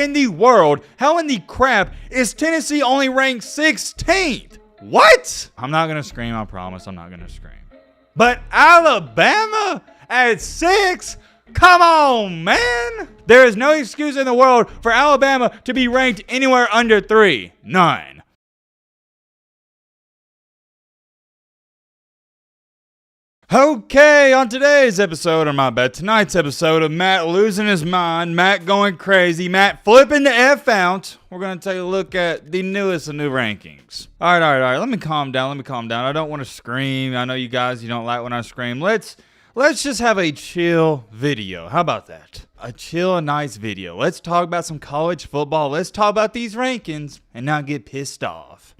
in the world? How in the crap is Tennessee only ranked 16th? What? I'm not going to scream, I promise. I'm not going to scream. But Alabama at 6? Come on, man. There is no excuse in the world for Alabama to be ranked anywhere under 3. None. Okay, on today's episode, or my bad, tonight's episode of Matt losing his mind, Matt going crazy, Matt flipping the F out, we're going to take a look at the newest of new rankings. All right, let me calm down, I don't want to scream. I know you guys, you don't like when I scream. Let's just have a chill video. How about that? A chill, nice video. Let's talk about some college football. Let's talk about these rankings and not get pissed off.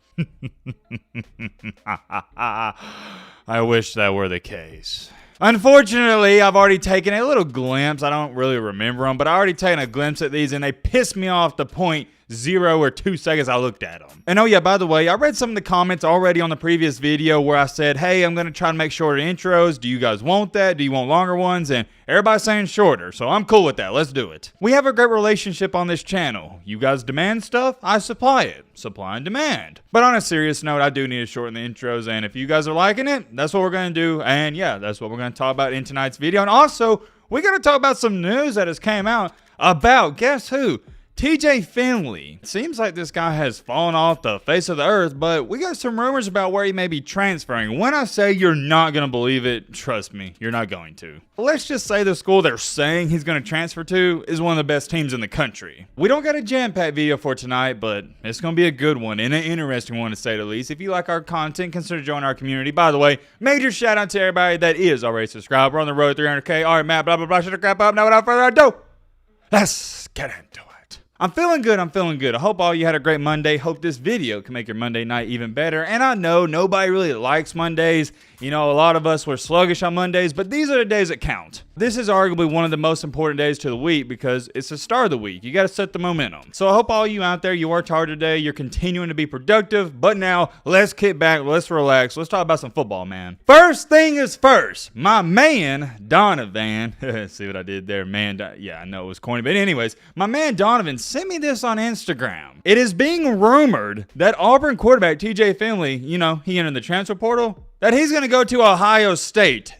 I wish that were the case. Unfortunately, I've already taken a little glimpse. I don't really remember them, but I already taken a glimpse at these, and they pissed me off the point 0 or 2 seconds I looked at them. And oh yeah, by the way, I read some of the comments already on the previous video where I said, hey, I'm going to try to make shorter intros. Do you guys want that? Do you want longer ones? And everybody's saying shorter, so I'm cool with that. Let's do it. We have a great relationship on this channel. You guys demand stuff, I supply it. Supply and demand. But on a serious note, I do need to shorten the intros, and if you guys are liking it, that's what we're going to do. And yeah, that's what we're going to talk about in tonight's video. And also, we're going to talk about some news that has came out about, guess who? TJ Finley. Seems like this guy has fallen off the face of the earth, but we got some rumors about where he may be transferring. When I say you're not going to believe it, trust me, you're not going to. Let's just say the school they're saying he's going to transfer to is one of the best teams in the country. We don't got a jam-packed video for tonight, but it's going to be a good one and an interesting one to say the least. If you like our content, consider joining our community. By the way, major shout out to everybody that is already subscribed. We're on the road to 300K. All right, Matt, blah, blah, blah, shut the crap up. Now without further ado, let's get into it. I'm feeling good. I hope all you had a great Monday. Hope this video can make your Monday night even better. And I know nobody really likes Mondays. You know, a lot of us were sluggish on Mondays, but these are the days that count. This is arguably one of the most important days to the week because it's the start of the week. You got to set the momentum. So I hope all you out there, you worked hard today. You're continuing to be productive. But now let's kick back. Let's relax. Let's talk about some football, man. First thing is first. My man, Donovan. See what I did there, man? Yeah, I know it was corny. But anyways, my man, Donovan, sent me this on Instagram. It is being rumored that Auburn quarterback TJ Finley, you know, he entered the transfer portal, that he's going to go to Ohio State.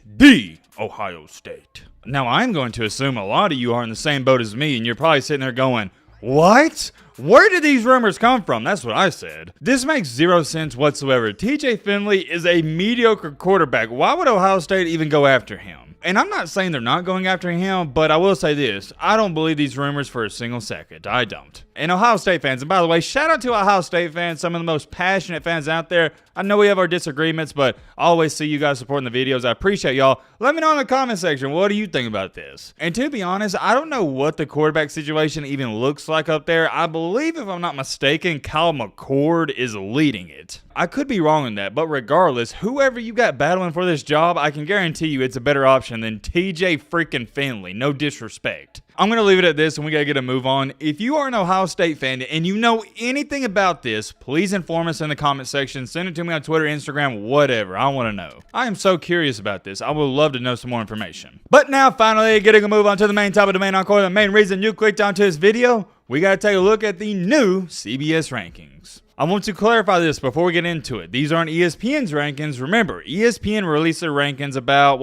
Ohio State. Now, I'm going to assume a lot of you are in the same boat as me, and you're probably sitting there going, what? Where did these rumors come from? That's what I said. This makes zero sense whatsoever. TJ Finley is a mediocre quarterback. Why would Ohio State even go after him? And I'm not saying they're not going after him, but I will say this. I don't believe these rumors for a single second. I don't. And Ohio State fans, and by the way, shout out to Ohio State fans, some of the most passionate fans out there. I know we have our disagreements, but I always see you guys supporting the videos. I appreciate y'all. Let me know in the comment section, what do you think about this? And to be honest, I don't know what the quarterback situation even looks like up there. I believe, if I'm not mistaken, Kyle McCord is leading it. I could be wrong on that, but regardless, whoever you got battling for this job, I can guarantee you it's a better option than TJ freaking Finley. No disrespect. I'm going to leave it at this, and we got to get a move on. If you are an Ohio State fan and you know anything about this, please inform us in the comment section. Send it to me on Twitter, Instagram, whatever. I want to know. I am so curious about this. I would love to know some more information. But now, finally, getting a move on to the main topic of the main encore, the main reason you clicked onto this video, we got to take a look at the new CBS rankings. I want to clarify this before we get into it. These aren't ESPN's rankings. Remember, ESPN released their rankings about,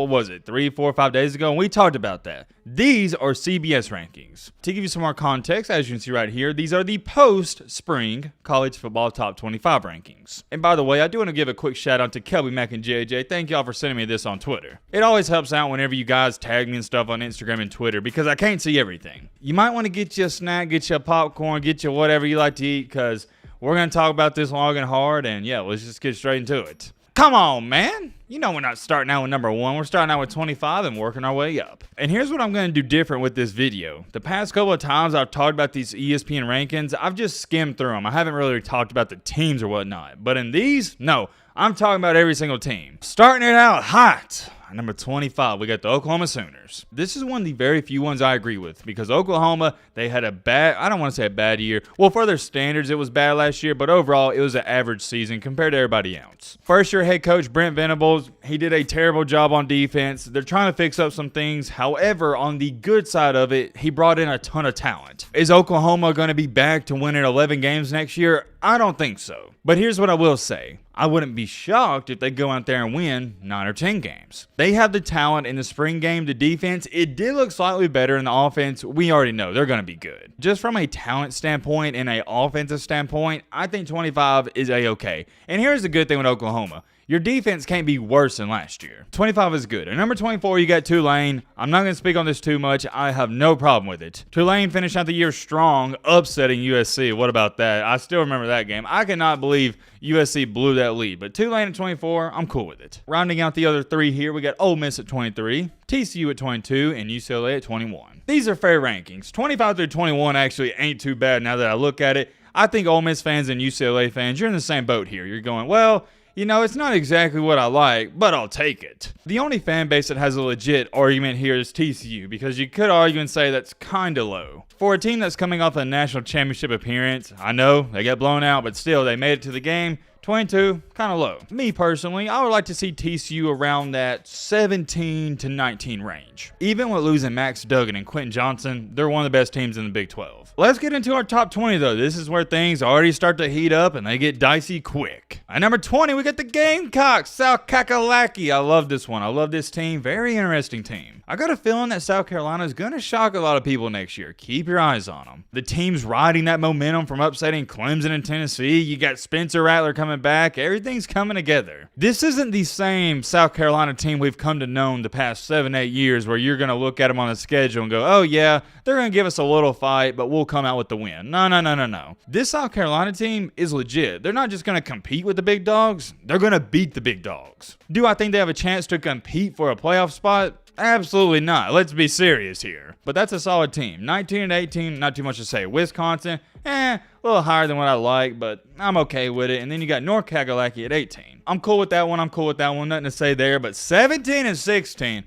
3, 4, 5 days ago, and we talked about that. These are CBS rankings. To give you some more context, as you can see right here, these are the post-spring college football top 25 rankings. And by the way, I do want to give a quick shout out to Kelby Mack and JJ. Thank y'all for sending me this on Twitter. It always helps out whenever you guys tag me and stuff on Instagram and Twitter because I can't see everything. You might want to get you a snack, get you a popcorn, get you whatever you like to eat because we're going to talk about this long and hard, and yeah, let's just get straight into it. Come on, man. You know we're not starting out with number 1. We're starting out with 25 and working our way up. And here's what I'm going to do different with this video. The past couple of times I've talked about these ESPN rankings, I've just skimmed through them. I haven't really talked about the teams or whatnot. But in these, no. I'm talking about every single team. Starting it out hot. Number 25, we got the Oklahoma Sooners. This is one of the very few ones I agree with because Oklahoma, they had a bad, I don't want to say a bad year. Well, for their standards, it was bad last year, but overall, it was an average season compared to everybody else. First year head coach Brent Venables, he did a terrible job on defense. They're trying to fix up some things. However, on the good side of it, he brought in a ton of talent. Is Oklahoma going to be back to winning 11 games next year? I don't think so. But here's what I will say. I wouldn't be shocked if they go out there and win 9 or 10 games. They have the talent in the spring game. The defense, it did look slightly better in the offense. We already know they're going to be good. Just from a talent standpoint and an offensive standpoint, I think 25 is a-okay. And here's the good thing with Oklahoma. Your defense can't be worse than last year. 25 is good. At number 24, you got Tulane. I'm not going to speak on this too much. I have no problem with it. Tulane finished out the year strong, upsetting USC. What about that? I still remember that game. I cannot believe USC blew that lead. But Tulane at 24, I'm cool with it. Rounding out the other three here, we got Ole Miss at 23, TCU at 22, and UCLA at 21. These are fair rankings. 25 through 21 actually ain't too bad now that I look at it. I think Ole Miss fans and UCLA fans, you're in the same boat here. You're going, well, you know, it's not exactly what I like, but I'll take it. The only fan base that has a legit argument here is TCU, because you could argue and say that's kind of low. For a team that's coming off a national championship appearance, I know they got blown out, but still, they made it to the game. 22, kind of low. Me personally, I would like to see TCU around that 17 to 19 range. Even with losing Max Duggan and Quentin Johnson, they're one of the best teams in the Big 12. Let's get into our top 20 though. This is where things already start to heat up and they get dicey quick. At number 20, we got the Gamecocks, South Kakalaki. I love this one. I love this team. Very interesting team. I got a feeling that South Carolina is going to shock a lot of people next year. Keep your eyes on them. The team's riding that momentum from upsetting Clemson and Tennessee. You got Spencer Rattler coming back. Everything's coming together. This isn't the same South Carolina team we've come to know the past 7-8 years where you're going to look at them on the schedule and go, oh yeah, they're going to give us a little fight, but we'll come out with the win. No. This South Carolina team is legit. They're not just going to compete with the big dogs. They're going to beat the big dogs. Do I think they have a chance to compete for a playoff spot? Absolutely not. Let's be serious here. But that's a solid team. 19 and 18, not too much to say. Wisconsin, a little higher than what I like, but I'm okay with it. And then you got North Kakalaki at 18. I'm cool with that one. Nothing to say there. But 17 and 16.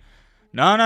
No.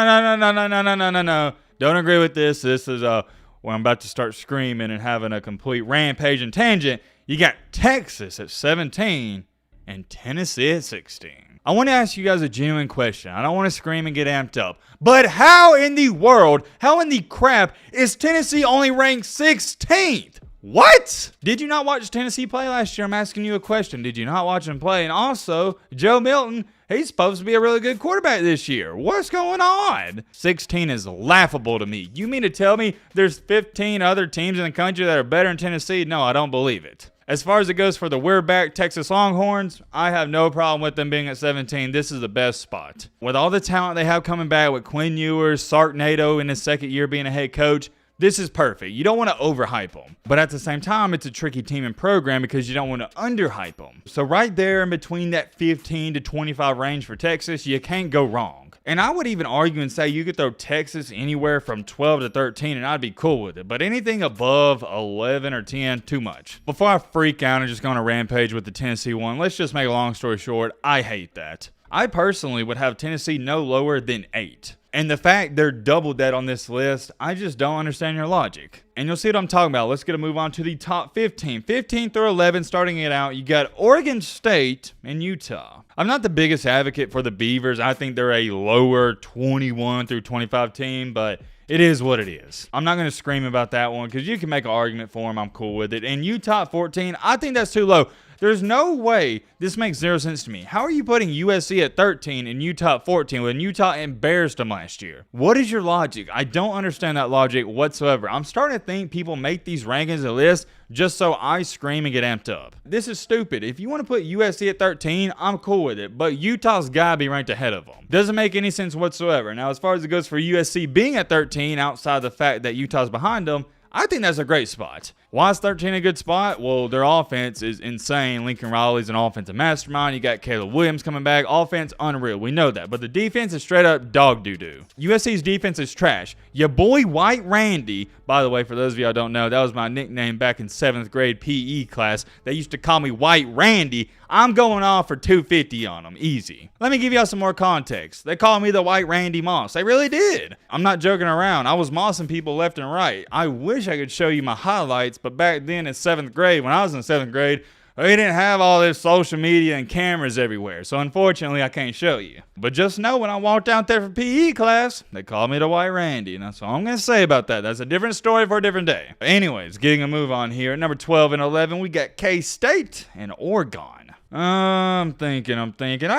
Don't agree with this. This is where I'm about to start screaming and having a complete rampage and tangent. You got Texas at 17 and Tennessee at 16. I want to ask you guys a genuine question. I don't want to scream and get amped up. But how in the world, how in the crap is Tennessee only ranked 16th? What? Did you not watch Tennessee play last year? I'm asking you a question. Did you not watch them play? And also, Joe Milton, he's supposed to be a really good quarterback this year. What's going on? 16 is laughable to me. You mean to tell me there's 15 other teams in the country that are better than Tennessee? No, I don't believe it. As far as it goes for the we're back Texas Longhorns, I have no problem with them being at 17. This is the best spot. With all the talent they have coming back with Quinn Ewers, Sark Nato in his second year being a head coach, this is perfect. You don't want to overhype them. But at the same time, it's a tricky team and program because you don't want to underhype them. So right there in between that 15 to 25 range for Texas, you can't go wrong. And I would even argue and say you could throw Texas anywhere from 12 to 13 and I'd be cool with it. But anything above 11 or 10, too much. Before I freak out and just go on a rampage with the Tennessee one, let's just make a long story short, I hate that. I personally would have Tennessee no lower than 8. And the fact they're double that on this list, I just don't understand your logic. And you'll see what I'm talking about. Let's get a move on to the top 15. 15 through 11, starting it out, you got Oregon State and Utah. I'm not the biggest advocate for the Beavers. I think they're a lower 21 through 25 team, but it is what it is. I'm not going to scream about that one because you can make an argument for them. I'm cool with it. And Utah at 14, I think that's too low. There's no way this makes zero sense to me. How are you putting USC at 13 and Utah at 14 when Utah embarrassed them last year? What is your logic? I don't understand that logic whatsoever. I'm starting to think people make these rankings a list just so I scream and get amped up. This is stupid. If you want to put USC at 13, I'm cool with it, but Utah's got to be ranked ahead of them. Doesn't make any sense whatsoever. Now, as far as it goes for USC being at 13, outside the fact that Utah's behind them, I think that's a great spot. Why is 13 a good spot? Well, their offense is insane. Lincoln Riley's an offensive mastermind. You got Caleb Williams coming back. Offense, unreal. We know that. But the defense is straight up dog doo-doo. USC's defense is trash. Your boy White Randy, by the way, for those of y'all who don't know, that was my nickname back in 7th grade PE class. They used to call me White Randy. I'm going off for 250 on them. Easy. Let me give y'all some more context. They call me the White Randy Moss. They really did. I'm not joking around. I was mossing people left and right. I wish I could show you my highlights, but back then in 7th grade, when I was in 7th grade, we didn't have all this social media and cameras everywhere. So unfortunately, I can't show you. But just know when I walked out there for PE class, they called me the White Randy. And that's all I'm going to say about that. That's a different story for a different day. Anyways, getting a move on here. Number 12 and 11, we got K-State and Oregon. I'm thinking. I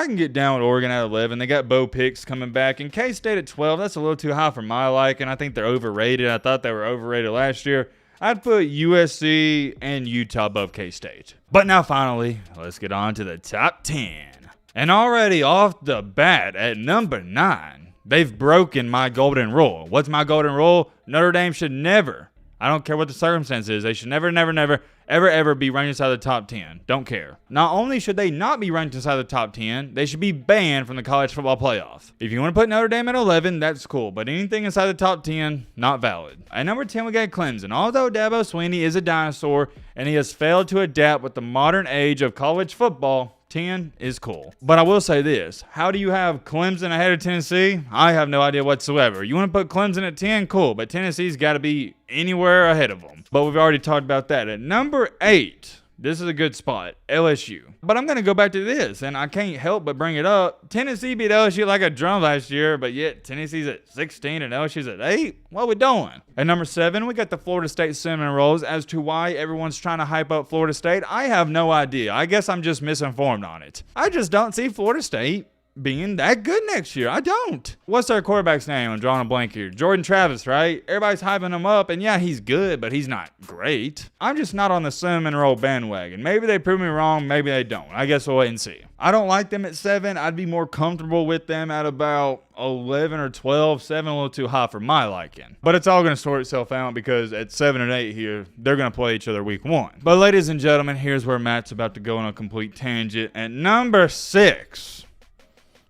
can get down with Oregon at 11. They got Bo Picks coming back. And K-State at 12, that's a little too high for my liking. I think they're overrated. I thought they were overrated last year. I'd put USC and Utah above K-State. But now finally, let's get on to the top 10. And already off the bat at number 9, they've broken my golden rule. What's my golden rule? Notre Dame should never, I don't care what the circumstance is, they should never ever be ranked inside the top 10. Don't care. Not only should they not be ranked inside the top 10, they should be banned from the college football playoff. If you want to put Notre Dame at 11, that's cool. But anything inside the top 10, not valid. At number 10, we got Clemson. Although Dabo Swinney is a dinosaur and he has failed to adapt with the modern age of college football, 10 is cool. But I will say this. How do you have Clemson ahead of Tennessee? I have no idea whatsoever. You want to put Clemson at 10? Cool. But Tennessee's got to be anywhere ahead of them. But we've already talked about that. At number 8, this is a good spot, LSU. But I'm going to go back to this, and I can't help but bring it up. Tennessee beat LSU like a drum last year, but yet Tennessee's at 16 and LSU's at 8? What we doing? At number 7, we got the Florida State Cinnamon Rolls. As to why everyone's trying to hype up Florida State, I have no idea. I guess I'm just misinformed on it. I just don't see Florida State being that good next year. I don't. What's their quarterback's name? I'm drawing a blank here. Jordan Travis, right? Everybody's hyping him up, and yeah, he's good, but he's not great. I'm just not on the cinnamon roll bandwagon. Maybe they prove me wrong, maybe they don't. I guess we'll wait and see. I don't like them at 7. I'd be more comfortable with them at about 11 or 12. 7 a little too high for my liking. But it's all going to sort itself out because at 7 and 8 here, they're going to play each other week 1. But ladies and gentlemen, here's where Matt's about to go on a complete tangent. At number 6,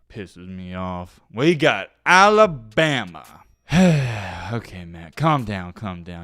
pisses me off, we got Alabama. Okay, Matt, calm down.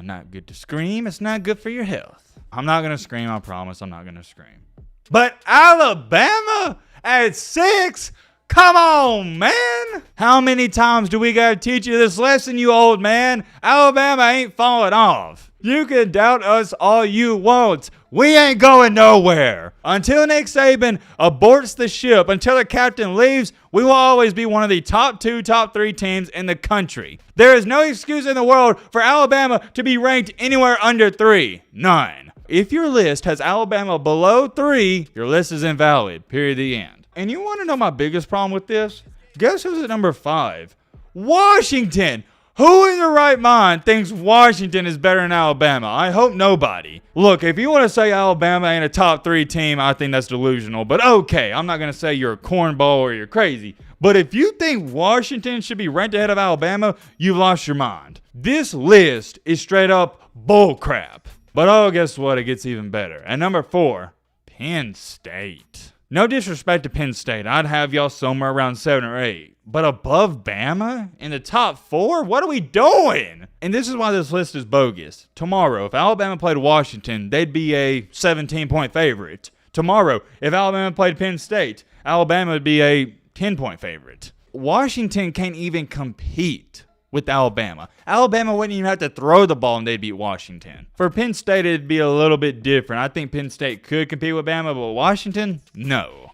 Not good to scream. It's not good for your health. I'm not going to scream. I promise I'm not going to scream. But Alabama at 6? Come on, man. How many times do we got to teach you this lesson, you old man? Alabama ain't falling off. You can doubt us all you want. We ain't going nowhere. Until Nick Saban aborts the ship, until the captain leaves, we will always be one of the top 2, top 3 teams in the country. There is no excuse in the world for Alabama to be ranked anywhere under 3. None. If your list has Alabama below 3, your list is invalid. Period. The end. And you want to know my biggest problem with this? Guess who's at number 5? Washington. Who in their right mind thinks Washington is better than Alabama? I hope nobody. Look, if you want to say Alabama ain't a top 3 team, I think that's delusional. But okay, I'm not going to say you're a cornball or you're crazy. But if you think Washington should be ranked ahead of Alabama, you've lost your mind. This list is straight up bullcrap. But oh, guess what? It gets even better. At number 4, Penn State. No disrespect to Penn State. I'd have y'all somewhere around 7 or 8. But above Bama? In the top 4? What are we doing? And this is why this list is bogus. Tomorrow, if Alabama played Washington, they'd be a 17-point favorite. Tomorrow, if Alabama played Penn State, Alabama would be a 10-point favorite. Washington can't even compete with Alabama. Alabama wouldn't even have to throw the ball and they'd beat Washington. For Penn State, it'd be a little bit different. I think Penn State could compete with Bama, but Washington, no.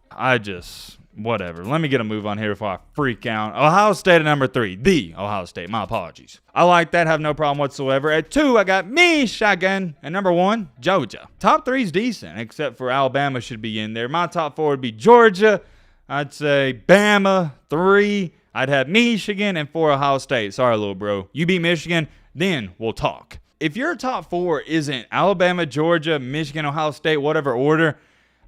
Whatever. Let me get a move on here before I freak out. Ohio State at number 3. The Ohio State. My apologies. I like that. Have no problem whatsoever. At 2, I got Michigan. At number 1, Georgia. Top 3 is decent, except for Alabama should be in there. My top 4 would be Georgia. I'd say Bama, 3. I'd have Michigan, and 4, Ohio State. Sorry, little bro. You beat Michigan, then we'll talk. If your top 4 isn't Alabama, Georgia, Michigan, Ohio State, whatever order,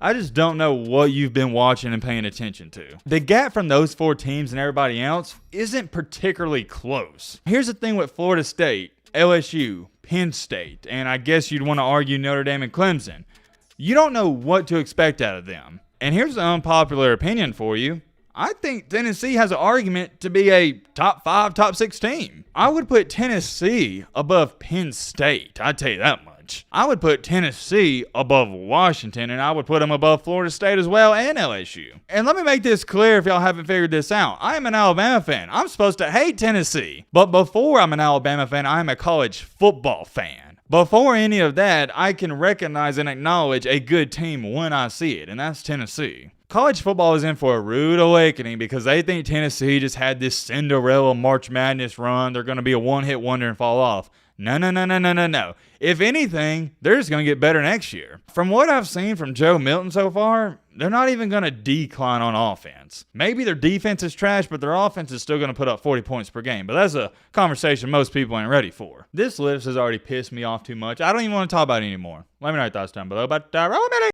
I just don't know what you've been watching and paying attention to. The gap from those 4 teams and everybody else isn't particularly close. Here's the thing with Florida State, LSU, Penn State, and I guess you'd want to argue Notre Dame and Clemson. You don't know what to expect out of them. And here's an unpopular opinion for you. I think Tennessee has an argument to be a top 5, top 6 team. I would put Tennessee above Penn State. I'd tell you that much. I would put Tennessee above Washington, and I would put them above Florida State as well and LSU. And let me make this clear if y'all haven't figured this out. I am an Alabama fan. I'm supposed to hate Tennessee. But before I'm an Alabama fan, I'm a college football fan. Before any of that, I can recognize and acknowledge a good team when I see it, and that's Tennessee. College football is in for a rude awakening because they think Tennessee just had this Cinderella March Madness run. They're going to be a one-hit wonder and fall off. No. If anything, they're just going to get better next year. From what I've seen from Joe Milton so far, they're not even going to decline on offense. Maybe their defense is trash, but their offense is still going to put up 40 points per game. But that's a conversation most people ain't ready for. This list has already pissed me off too much. I don't even want to talk about it anymore. Let me know your thoughts down below. But